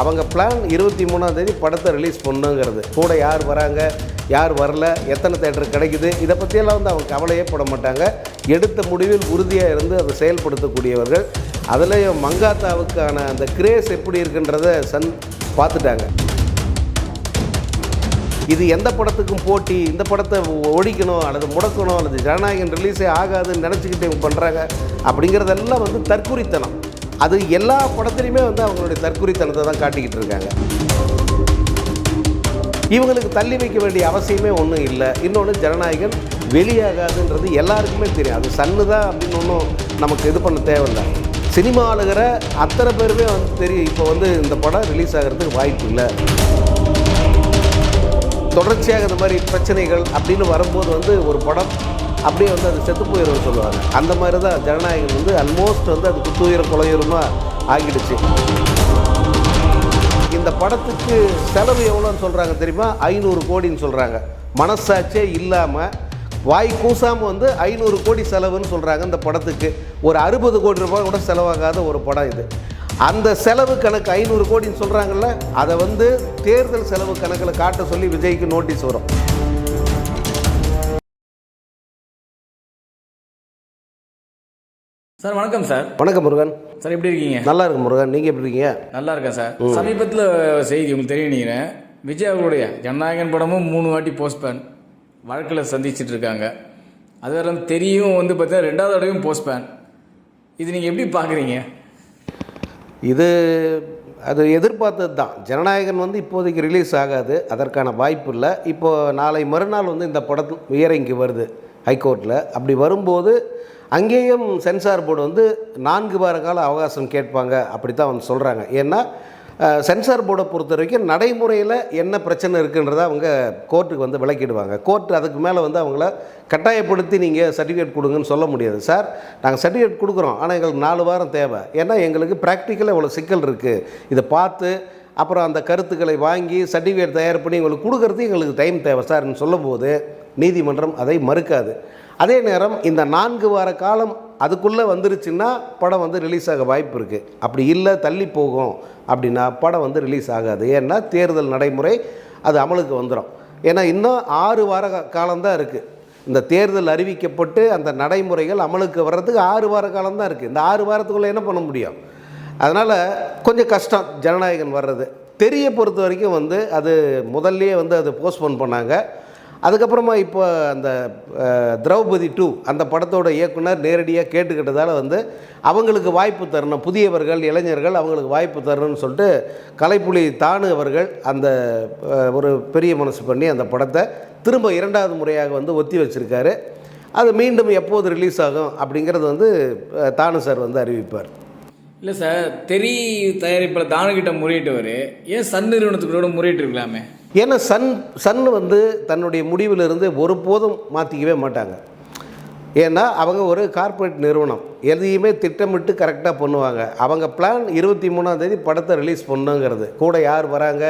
அவங்க பிளான் 23ஆம் தேதி படத்தை ரிலீஸ் பண்ணுங்கிறது. கூட யார் வராங்க, யார் வரல, எத்தனை தேட்டர் கிடைக்குது, இதை பற்றியெல்லாம் வந்து அவங்க கவலையே பட மாட்டாங்க. எடுத்த முடிவில் உறுதியாக இருந்து அதை செயல்படுத்தக்கூடியவர்கள். அதுலேயும் மங்காத்தாவுக்கான அந்த கிரேஸ் எப்படி இருக்குன்றதை சன் பார்த்துட்டாங்க. இது எந்த படத்துக்கும் போட்டி, இந்த படத்தை ஒழிக்கணும் அல்லது முடக்கணும் அல்லது ஜனநாயகன் ரிலீஸே ஆகாதுன்னு நினச்சிக்கிட்டு இவங்க பண்ணுறாங்க அப்படிங்கிறதெல்லாம் வந்து தற்குறித்தனம். அது எல்லா படத்துலையுமே வந்து அவங்களுடைய தற்குறித்தனத்தை தான் காட்டிக்கிட்டு இருக்காங்க. இவங்களுக்கு தள்ளி வைக்க வேண்டிய அவசியமே ஒன்றும் இல்லை. இன்னொன்று, ஜனநாயகன் வெளியாகாதுன்றது எல்லாருக்குமே தெரியும். அது சன்னு தான் அப்படின்னு ஒன்றும் நமக்கு இது பண்ண தேவையில்லை. சினிமா ஆளுகிற அத்தனை பேருமே வந்து தெரியும் இப்போ வந்து இந்த படம் ரிலீஸ் ஆகிறதுக்கு வாய்ப்பு இல்லை. தொடர்ச்சியாக இந்த மாதிரி பிரச்சனைகள் அப்படின்னு வரும்போது வந்து ஒரு படம் அப்படியே வந்து அது செத்து போயிடும்னு சொல்லுவாங்க. அந்த மாதிரி தான் ஜனநாயகன் வந்து ஆல்மோஸ்ட் வந்து அது குத்துயிர கொலையுரமாக ஆகிடுச்சு. இந்த படத்துக்கு செலவு எவ்வளோன்னு சொல்கிறாங்க தெரியுமா? 500 கோடின்னு சொல்கிறாங்க. மனசாட்சியே இல்லாமல் வாய் கூசாமல் வந்து 500 கோடி செலவுன்னு சொல்கிறாங்க இந்த படத்துக்கு. ஒரு 60 கோடி ரூபாய் கூட செலவாகாத ஒரு படம் இது. அந்த செலவு கணக்கு 500 கோடின்னு சொல்கிறாங்கல்ல, அதை வந்து தேர்தல் செலவு கணக்கில் காட்ட சொல்லி விஜய்க்கு நோட்டீஸ் வரும். சார் வணக்கம் சார். வணக்கம் முருகன். சார் எப்படி இருக்கீங்க? நல்லா இருக்கு முருகன், நீங்கள் எப்படி இருக்கீங்க? நல்லா இருக்கேன் சார். சமீபத்தில் செய்தி உங்களுக்கு தெரியும் நினைக்கிறேன், விஜய் அவர்களுடைய ஜனநாயகன் படமும் 3 வாட்டி போஸ்ட்பேன் வழக்கில் சந்திச்சுட்டு இருக்காங்க. அது வேற தெரியும் வந்து பார்த்தீங்கன்னா 2வது தடவையும் போஸ்ட்பேன். இது நீங்கள் எப்படி பார்க்குறீங்க? அது எதிர்பார்த்தது தான். ஜனநாயகன் வந்து இப்போதைக்கு ரிலீஸ் ஆகாது, அதற்கான வாய்ப்பு இல்லை. இப்போது நாளை மறுநாள் வந்து இந்த படத்து இயரிங்கு வருது ஹைகோர்ட்டில். அப்படி வரும்போது அங்கேயும் சென்சார் போர்டு வந்து 4 வார கால அவகாசம் கேட்பாங்க, அப்படி தான் வந்து சொல்கிறாங்க. ஏன்னா சென்சார் போர்டை பொறுத்த வரைக்கும் நடைமுறையில் என்ன பிரச்சனை இருக்குன்றதை அவங்க கோர்ட்டுக்கு வந்து விளக்கிடுவாங்க. கோர்ட் அதுக்கு மேலே வந்து அவங்கள கட்டாயப்படுத்தி நீங்கள் சர்டிஃபிகேட் கொடுங்கன்னு சொல்ல முடியாது. சார் நாங்கள் சர்டிஃபிகேட் கொடுக்குறோம், ஆனால் எங்களுக்கு 4 வாரம் தேவை, ஏன்னா எங்களுக்கு ப்ராக்டிக்கலாக இவ்வளோ சிக்கல் இருக்குது, இதை பார்த்து அப்புறம் அந்த கருத்துக்களை வாங்கி சர்டிஃபிகேட் தயார் பண்ணி எங்களுக்கு கொடுக்குறது எங்களுக்கு டைம் தேவை சார்ன்னு சொல்லும்போது நீதிமன்றம் அதை மறுக்காது. அதே நேரம் இந்த 4 வார காலம் அதுக்குள்ளே வந்துருச்சுன்னா படம் வந்து ரிலீஸ் ஆக வாய்ப்பு இருக்குது. அப்படி இல்லை தள்ளி போகும் அப்படின்னா படம் வந்து ரிலீஸ் ஆகாது. ஏன்னா தேர்தல் நடைமுறை அது அமலுக்கு வந்துடும். ஏன்னா இன்னும் 6 வார காலம்தான் இருக்குது. இந்த தேர்தல் அறிவிக்கப்பட்டு அந்த நடைமுறைகள் அமலுக்கு வர்றதுக்கு 6 வார காலம்தான் இருக்குது. இந்த 6 வாரத்துக்குள்ளே என்ன பண்ண முடியும்? அதனால் கொஞ்சம் கஷ்டம் ஜனநாயகன் வர்றது. தெரிய பொறுத்த வரைக்கும் வந்து அது முதல்லையே வந்து அது போஸ்ட்போன் பண்ணாங்க. அதுக்கப்புறமா இப்போ அந்த திரௌபதி 2 அந்த படத்தோட இயக்குனர் நேரடியாக கேட்டுக்கிட்டதால் வந்து அவங்களுக்கு வாய்ப்பு தரணும், புதியவர்கள் இளைஞர்கள் அவங்களுக்கு வாய்ப்பு தரணும்னு சொல்லிட்டு கலைப்புலி தானு அவர்கள் அந்த ஒரு பெரிய மனசு பண்ணி அந்த படத்தை திரும்ப 2வது முறையாக வந்து ஒத்தி வச்சுருக்காரு. அது மீண்டும் எப்போது ரிலீஸ் ஆகும் அப்படிங்கிறது வந்து தானு சார் வந்து அறிவிப்பார். இல்லை சார், தயாரிப்பில் தானுக்கிட்ட முறையிட்டவர் ஏன் சன் நிறுவனத்துக்கூட முறையிட்டு இருக்கலாமே? ஏன்னா சன்னு வந்து தன்னுடைய முடிவிலிருந்து ஒருபோதும் மாற்றிக்கவே மாட்டாங்க. ஏன்னா அவங்க ஒரு கார்ப்பரேட் நிறுவனம், எதையுமே திட்டமிட்டு கரெக்டாக பண்ணுவாங்க. அவங்க பிளான் 23ஆம் தேதி படத்தை ரிலீஸ் பண்ணுங்கிறது. கூட யார் வராங்க,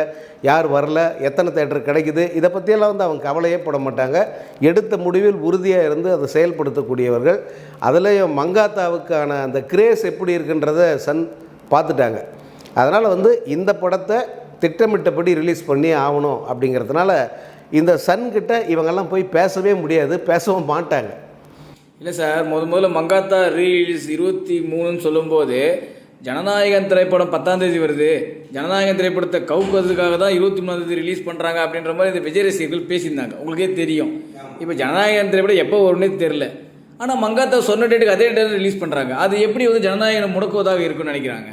யார் வரல, எத்தனை தேட்டர் கிடைக்குது, இதை பற்றியெல்லாம் வந்து அவங்க கவலையே பட மாட்டாங்க. எடுத்த முடிவில் உறுதியாக இருந்து அதை செயல்படுத்தக்கூடியவர்கள். அதுலேயும் மங்காத்தாவுக்கான அந்த கிரேஸ் எப்படி இருக்குன்றதை சன் பார்த்துட்டாங்க. அதனால் வந்து இந்த படத்தை திட்டமிட்டபடி ரிலீஸ் பண்ணி ஆகணும் அப்படிங்கிறதுனால இந்த சன்கிட்ட இவங்கெல்லாம் போய் பேசவே முடியாது, பேசவும் மாட்டாங்க. இல்லை சார், முதல்ல மங்காத்தா ரீலீஸ் 23ன்னு சொல்லும்போது ஜனநாயகன் திரைப்படம் 10ஆம் தேதி வருது, ஜனநாயகன் திரைப்படத்தை கவுக்கிறதுக்காக தான் 23ஆம் தேதி ரிலீஸ் பண்ணுறாங்க அப்படின்ற மாதிரி இந்த விஜய் ரசிகர்கள் பேசியிருந்தாங்க. உங்களுக்கே தெரியும். இப்போ ஜனநாயகன் திரைப்படம் எப்போ வரும்னே தெரில, ஆனால் மங்காத்தா சொன்ன டேட்டுக்கு அதே டேட்டு ரிலீஸ் பண்ணுறாங்க. அது எப்படி வந்து ஜனநாயகனை முடக்குவதாக இருக்குன்னு நினைக்கிறாங்க?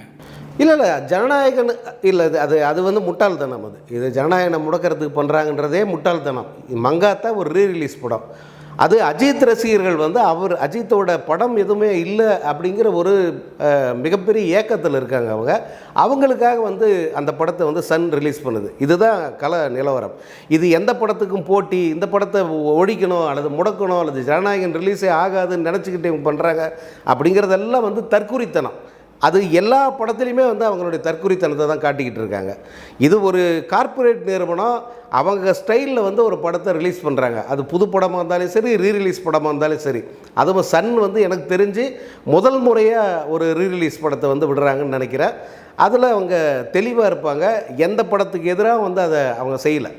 இல்லை ஜனநாயகன் இல்லை, அது வந்து முட்டாள்தனம். இது ஜனநாயகனை முடக்கிறதுக்கு பண்ணுறாங்கன்றதே முட்டாள்தனம். மங்காத்தா ஒரு ரீரிலீஸ் படம். அது அஜித் ரசிகர்கள் வந்து அஜித்தோட படம் எதுவுமே இல்லை அப்படிங்கிற ஒரு மிகப்பெரிய ஏக்கத்தில் இருக்காங்க. அவங்களுக்காக வந்து அந்த படத்தை வந்து சன் ரிலீஸ் பண்ணுது. இதுதான் கல நிலவரம். இது எந்த படத்துக்கும் போட்டி, இந்த படத்தை ஒழிக்கணும் அல்லது முடக்கணும் அல்லது ஜனநாயகன் ரிலீஸே ஆகாதுன்னு நினச்சிக்கிட்டு இவங்க பண்ணுறாங்க அப்படிங்கிறதெல்லாம் வந்து தற்குறித்தனம். அது எல்லா படத்துலையுமே வந்து அவங்களுடைய தற்குறித்தனத்தை தான் காட்டிக்கிட்டு இருக்காங்க. இது ஒரு கார்ப்பரேட் நிறுவனம், அவங்க ஸ்டைலில் வந்து ஒரு படத்தை ரிலீஸ் பண்ணுறாங்க. அது புது படமாக இருந்தாலும் சரி, ரீரிலீஸ் படமாக இருந்தாலும் சரி. அதுவும் சன் வந்து எனக்கு தெரிஞ்சு முதல் முறையாக ஒரு ரீரிலீஸ் படத்தை வந்து விடுறாங்கன்னு நினைக்கிறேன். அதில் அவங்க தெளிவாக இருப்பாங்க. எந்த படத்துக்கு எதிராக வந்து அதை அவங்க செய்யலை.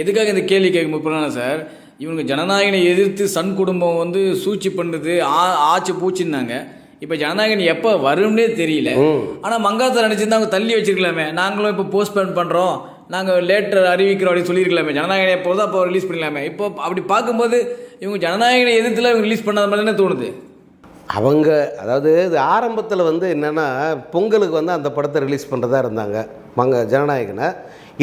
எதுக்காக இந்த கேள்வி கேட்க முற்படுறாங்க சார், இவங்க ஜனநாயகனை எதிர்த்து சன் குடும்பம் வந்து சூழ்ச்சி பண்ணுறது ஆச்சு பூச்சின்னாங்க. இப்போ ஜனநாயகன் எப்போ வரும்னே தெரியல. ஆனால் மங்காத்தா நினச்சிருந்தா அவங்க தள்ளி வச்சிருக்கலாமே, நாங்களும் இப்போ போஸ்ட்போன் பண்ணுறோம், நாங்கள் லேட்டர் அறிவிக்கிறோம் அப்படின்னு சொல்லியிருக்கலாமே. ஜனநாயகன் எப்போ தான் அப்போ ரிலீஸ் பண்ணிடலாமே. இப்போ அப்படி பார்க்கும்போது இவங்க ஜனநாயகனை எதிர்த்துல இவங்க ரிலீஸ் பண்ணாத மாதிரி என்ன தோணுது? அவங்க அதாவது இது ஆரம்பத்தில் வந்து என்னென்னா பொங்கலுக்கு வந்து அந்த படத்தை ரிலீஸ் பண்ணுறதா இருந்தாங்க ஜனநாயகனை.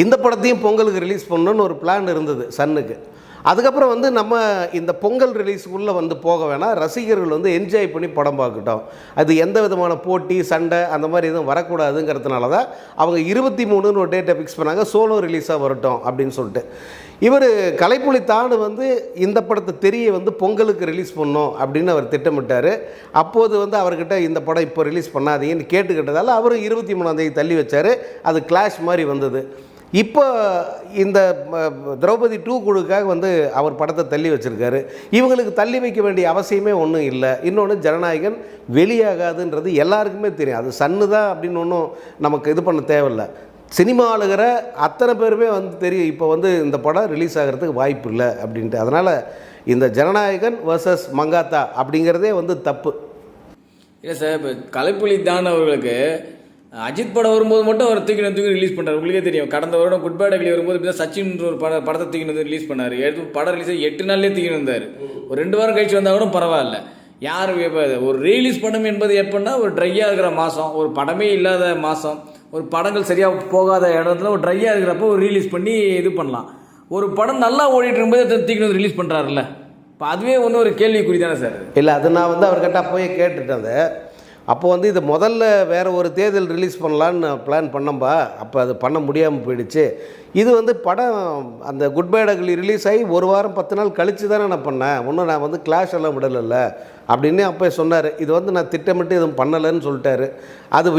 இந்த படத்தையும் பொங்கலுக்கு ரிலீஸ் பண்ணணுன்னு ஒரு பிளான் இருந்தது சன்னுக்கு. அதுக்கப்புறம் வந்து நம்ம இந்த பொங்கல் ரிலீஸுக்குள்ளே வந்து போக வேணாம், ரசிகர்கள் வந்து என்ஜாய் பண்ணி படம் பார்க்கட்டும், அது எந்த விதமான போட்டி சண்டை அந்த மாதிரி எதுவும் வரக்கூடாதுங்கிறதுனால தான் அவங்க 23ன்னு ஒரு டேட்டை ஃபிக்ஸ் பண்ணாங்க, சோலோ ரிலீஸாக வரட்டும் அப்படின்னு சொல்லிட்டு. இவர் கலைப்புலி தானு வந்து இந்த படத்தை தெரிய வந்து பொங்கலுக்கு ரிலீஸ் பண்ணோம் அப்படின்னு அவர் திட்டமிட்டார். அப்போது வந்து அவர்கிட்ட இந்த படம் இப்போ ரிலீஸ் பண்ணாதீங்கன்னு கேட்டுக்கிட்டதால் அவர் 23ஆம் தேதி தள்ளி வச்சார். அது கிளாஷ் மாதிரி வந்தது. இப்போ இந்த திரௌபதி 2 குழுக்காக வந்து அவர் படத்தை தள்ளி வச்சுருக்காரு. இவங்களுக்கு தள்ளி வைக்க வேண்டிய அவசியமே ஒன்றும் இல்லை. இன்னொன்று ஜனநாயகன் வெளியாகாதுன்றது எல்லாருக்குமே தெரியும். அது சன்னு தான் அப்படின்னு ஒன்றும் நமக்கு இது பண்ண தேவையில்லை. சினிமா ஆளுகிற அத்தனை பேருமே வந்து தெரியும் இப்போ வந்து இந்த படம் ரிலீஸ் ஆகிறதுக்கு வாய்ப்பு இல்லை அப்படின்ட்டு. அதனால் இந்த ஜனநாயகன் வர்சஸ் மங்காத்தா அப்படிங்கிறதே வந்து தப்பு இல்லை சார். இப்போ கலைப்புலி தான் அவர்களுக்கு அஜித் படம் வரும்போது மட்டும் அவர் தூக்கி ரிலீஸ் பண்ணுறாரு. உங்களுக்கே தெரியும், கடந்த வருடம் குட் பேட் அக்லி வரும்போது இப்போ சச்சின் ஒரு படத்தை தூக்கி வந்து ரிலீஸ் பண்ணார். படம் ரிலீஸ் 8 நாள்லேயே தூக்கி வந்தார். ஒரு 2 வாரம் கழிச்சு வந்தால் கூட பரவாயில்ல. யாரும் ஒரு ரீலீஸ் பண்ணும் என்பது எப்படின்னா ஒரு ட்ரையாக இருக்கிற மாதம், ஒரு படமே இல்லாத மாதம், ஒரு படங்கள் சரியாக போகாத இடத்துல ஒரு ட்ரையாக இருக்கிறப்போ ஒரு ரிலீஸ் பண்ணி இது பண்ணலாம். ஒரு படம் நல்லா ஓடிட்டு இருக்கும்போது தூக்கி வந்து ரிலீஸ் பண்ணுறாருல்ல, இப்போ அதுவே வந்து ஒரு கேள்விக்குறி தானே சார்? இல்லை, அது நான் வந்து அவர்கிட்ட போய் கேட்டுட்டேன். அப்போ வந்து இது முதல்ல வேறு ஒரு தேர்தல் ரிலீஸ் பண்ணலான்னு பிளான் பண்ணம்பா, அப்போ அது பண்ண முடியாமல் போயிடுச்சு. இது வந்து படம் அந்த குட் பேட் அக்லி ரிலீஸ் ஆகி 1 வாரம் 10 நாள் கழித்து தானே நான் பண்ணேன், ஒன்றும் நான் வந்து கிளாஷ் எல்லாம் விடலைல்ல அப்படின்னு அப்போ சொன்னார். இது வந்து நான் திட்டமிட்டு எதுவும் பண்ணலைன்னு சொல்லிட்டாரு. அது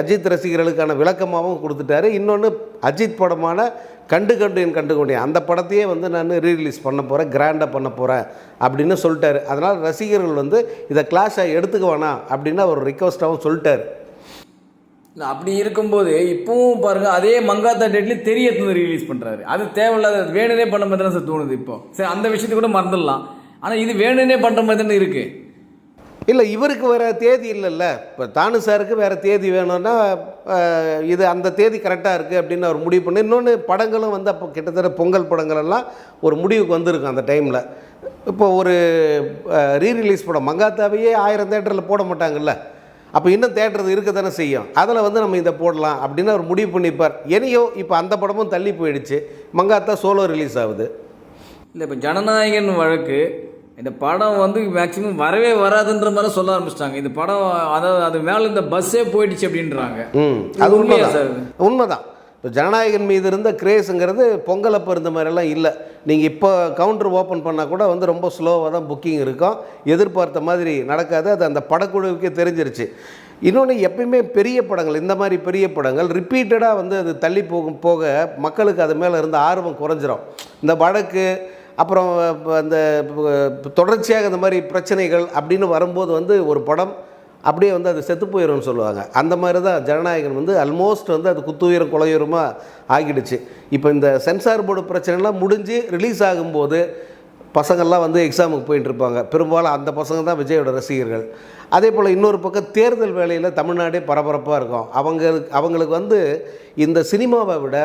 அஜித் ரசிகர்களுக்கான விளக்கமாகவும் கொடுத்துட்டாரு. இன்னொன்று அஜித் படமான கண்டு என் கண்டுகொண்டேன் அந்த படத்தையே வந்து நான் ரீரிலீஸ் பண்ண போகிறேன், கிராண்டாக பண்ண போகிறேன் அப்படின்னு சொல்லிட்டாரு. அதனால் ரசிகர்கள் வந்து இதை கிளாஷாக எடுத்துக்க வேணாம் அப்படின்னு அவர் ரிக்வஸ்ட்டாகவும் சொல்லிட்டார். இல்லை, அப்படி இருக்கும்போது இப்பவும் பாருங்கள், அதே மங்காத்தா டேட்லேயும் தெரிய ரிலீஸ் பண்ணுறாரு. அது தேவையில்லாத வேணுனே பண்ண மாதிரி தானே சார் தோணுது. இப்போ சரி, அந்த விஷயத்தை கூட மறந்துடலாம். ஆனால் இது வேணுனே பண்ணுற மாதிரி தானே இருக்குது. இல்லை, இவருக்கு வேறு தேதி இல்லைல்ல. இப்போ தானு சாருக்கு வேறு தேதி வேணும்னா இது அந்த தேதி கரெக்டாக இருக்குது அப்படின்னு அவர் முடிவு பண்ணி, இன்னொன்று படங்களும் வந்து அப்போ கிட்டத்தட்ட பொங்கல் படங்களெல்லாம் ஒரு முடிவுக்கு வந்திருக்கும் அந்த டைமில். இப்போ ஒரு ரீரிலீஸ் படம் மங்காத்தாவையே 1000 தேட்டரில் போட மாட்டாங்கல்ல, அப்போ இன்னும் தேட்டர் இருக்க தானே செய்யும். அதில் வந்து நம்ம இதை போடலாம் அப்படின்னு அவர் முடிவு பண்ணிப்பார். எனியோ இப்போ அந்த படமும் தள்ளி போயிடுச்சு, மங்காத்தா சோலோ ரிலீஸ் ஆகுது. இல்லை, இப்போ ஜனநாயகன் வழக்கு இந்த படம் வந்து மேக்சிமம் வரவே வராதுன்ற மாதிரி சொல்ல ஆரம்பிச்சிட்டாங்க. இந்த படம் அதாவது அது மேலே இந்த பஸ்ஸே போயிடுச்சு அப்படின்றாங்க. அது உண்மையா சார்? உண்மைதான். இப்போ ஜனநாயகன் மீது இருந்த கிரேஸுங்கிறது பொங்கல் அப்போ இருந்த மாதிரிலாம் இல்லை. நீங்கள் இப்போ கவுண்டர் ஓப்பன் பண்ணால் கூட வந்து ரொம்ப ஸ்லோவாக தான் புக்கிங் இருக்கும், எதிர்பார்த்த மாதிரி நடக்காது. அது அந்த படக்குழுவுக்கே தெரிஞ்சிருச்சு. இன்னொன்று, எப்பயுமே பெரிய படங்கள், இந்த மாதிரி பெரிய படங்கள் ரிப்பீட்டடாக வந்து அது தள்ளி போக மக்களுக்கு அது மேலே இருந்த ஆர்வம் குறைஞ்சிரும். இந்த வழக்கு அப்புறம் அந்த தொடர்ச்சியாக இந்த மாதிரி பிரச்சனைகள் அப்படின்னு வரும்போது வந்து ஒரு படம் அப்படியே வந்து அது செத்து போயிடும்னு சொல்லுவாங்க. அந்த மாதிரி தான் ஜனநாயகன் வந்து ஆல்மோஸ்ட் வந்து அது குத்துயிரம் கொலையுரமாக ஆகிடுச்சு. இப்போ இந்த சென்சார் போர்டு பிரச்சனைலாம் முடிஞ்சு ரிலீஸ் ஆகும்போது பசங்கள்லாம் வந்து எக்ஸாமுக்கு போயிட்டுருப்பாங்க. பெரும்பாலும் அந்த பசங்க தான் விஜயோட ரசிகர்கள். அதே போல் இன்னொரு பக்கம் தேர்தல் வேளையில் தமிழ்நாடே பரபரப்பாக இருக்கும். அவங்களுக்கு வந்து இந்த சினிமாவை விட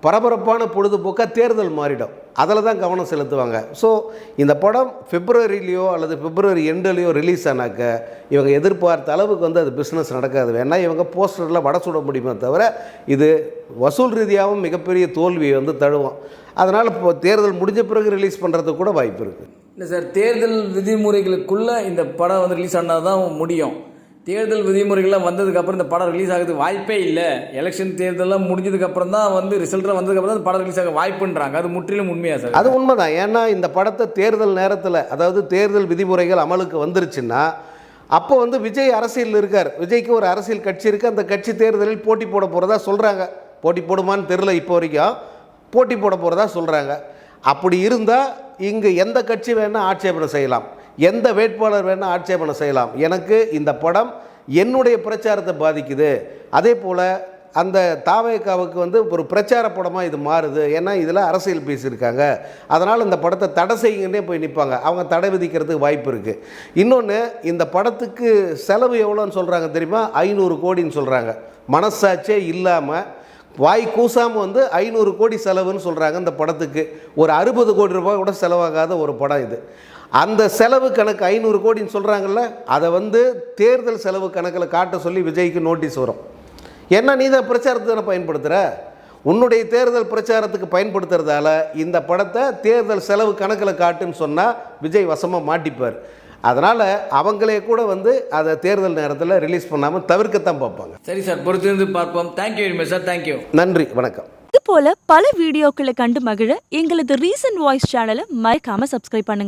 பரபரப்பான பொழுதுபோக்காக தேர்தல் மாறிடும், அதில் தான் கவனம் செலுத்துவாங்க. ஸோ இந்த படம் பிப்ரவரியிலையோ அல்லது பிப்ரவரி எண்டுலேயோ ரிலீஸ் ஆனாக்க இவங்க எதிர்பார்த்த அளவுக்கு வந்து அது பிஸ்னஸ் நடக்காது. வேணால் இவங்க போஸ்டரில் வடை சுட முடியுமே தவிர இது வசூல் ரீதியாகவும் மிகப்பெரிய தோல்வியை வந்து தழுவும். அதனால் இப்போ தேர்தல் முடிஞ்ச பிறகு ரிலீஸ் பண்ணுறதுக்கு கூட வாய்ப்பு இருக்குது. இல்லை சார், தேர்தல் விதிமுறைகளுக்குள்ளே இந்த படம் வந்து ரிலீஸ் ஆனால் தான் முடியும். தேர்தல் விதிமுறைகள்லாம் வந்ததுக்கப்புறம் இந்த படம் ரிலீஸ் ஆகிறதுக்கு வாய்ப்பே இல்லை. எலெக்ஷன் தேர்தலாம் முடிஞ்சதுக்கப்புறம் தான் வந்து ரிசல்ட்டாக வந்ததுக்கப்புறம் தான் படம் ரிலீஸ் ஆக வாய்ப்புன்றாங்க. அது முற்றிலும் உண்மையா சார்? அது உண்மைதான். ஏன்னா இந்த படத்தை தேர்தல் நேரத்தில், அதாவது தேர்தல் விதிமுறைகள் அமலுக்கு வந்துருச்சுன்னா அப்போ வந்து விஜய் அரசியலில் இருக்கார். விஜய்க்கு ஒரு அரசியல் கட்சி இருக்குது, அந்த கட்சி தேர்தலில் போட்டி போட போகிறதா சொல்கிறாங்க. போட்டி போடுமான்னு தெரில, இப்போ வரைக்கும் போட்டி போட போகிறதா சொல்கிறாங்க. அப்படி இருந்தால் இங்கே எந்த கட்சி வேணால் ஆட்சேபனை செய்யலாம், எந்த வேட்பாளர் வேணால் ஆட்சேபனை செய்யலாம். எனக்கு இந்த படம் என்னுடைய பிரச்சாரத்தை பாதிக்குது. அதே போல் அந்த தாவேகாவுக்கு வந்து ஒரு பிரச்சார படமாக இது மாறுது. ஏன்னா இதில் அரசியல் பேசியிருக்காங்க, அதனால் இந்த படத்தை தடை செய்யுங்கன்னே போய் நிற்பாங்க. அவங்க தடை விதிக்கிறதுக்கு வாய்ப்பு இருக்குது. இன்னொன்று, இந்த படத்துக்கு செலவு எவ்வளோன்னு சொல்கிறாங்க தெரியுமா? 500 கோடின்னு சொல்கிறாங்க. மனசாட்சியே இல்லாமல் வாய் கூசாமல் வந்து 500 கோடி செலவுன்னு சொல்கிறாங்க இந்த படத்துக்கு. ஒரு 60 கோடி ரூபாய் கூட செலவாகாத ஒரு படம் இது. அந்த செலவு கணக்கு 500 கோடின்னு சொல்கிறாங்கல்ல, அதை வந்து தேர்தல் செலவு கணக்கில் காட்ட சொல்லி விஜய்க்கு நோட்டீஸ் வரும். ஏன்னா நீ தான் பிரச்சாரத்துக்கு தானே பயன்படுத்துகிற. உன்னுடைய தேர்தல் பிரச்சாரத்துக்கு பயன்படுத்துறதால இந்த படத்தை தேர்தல் செலவு கணக்கில் காட்டுன்னு சொன்னால் விஜய் வசமாக மாட்டிப்பார். அதனால் அவங்களே கூட வந்து அதை தேர்தல் நேரத்தில் ரிலீஸ் பண்ணாமல் தவிர்க்கத்தான் பார்ப்பாங்க. சரி சார், பொறுத்திருந்து பார்ப்போம். Thank you very much sir. Thank you. நன்றி, வணக்கம். இது போல பல வீடியோக்களை கண்டு மகிழ எங்களது ரீசன்ட் வாய்ஸ் சேனலை மறக்காம சப்ஸ்கிரைப் பண்ணுங்க.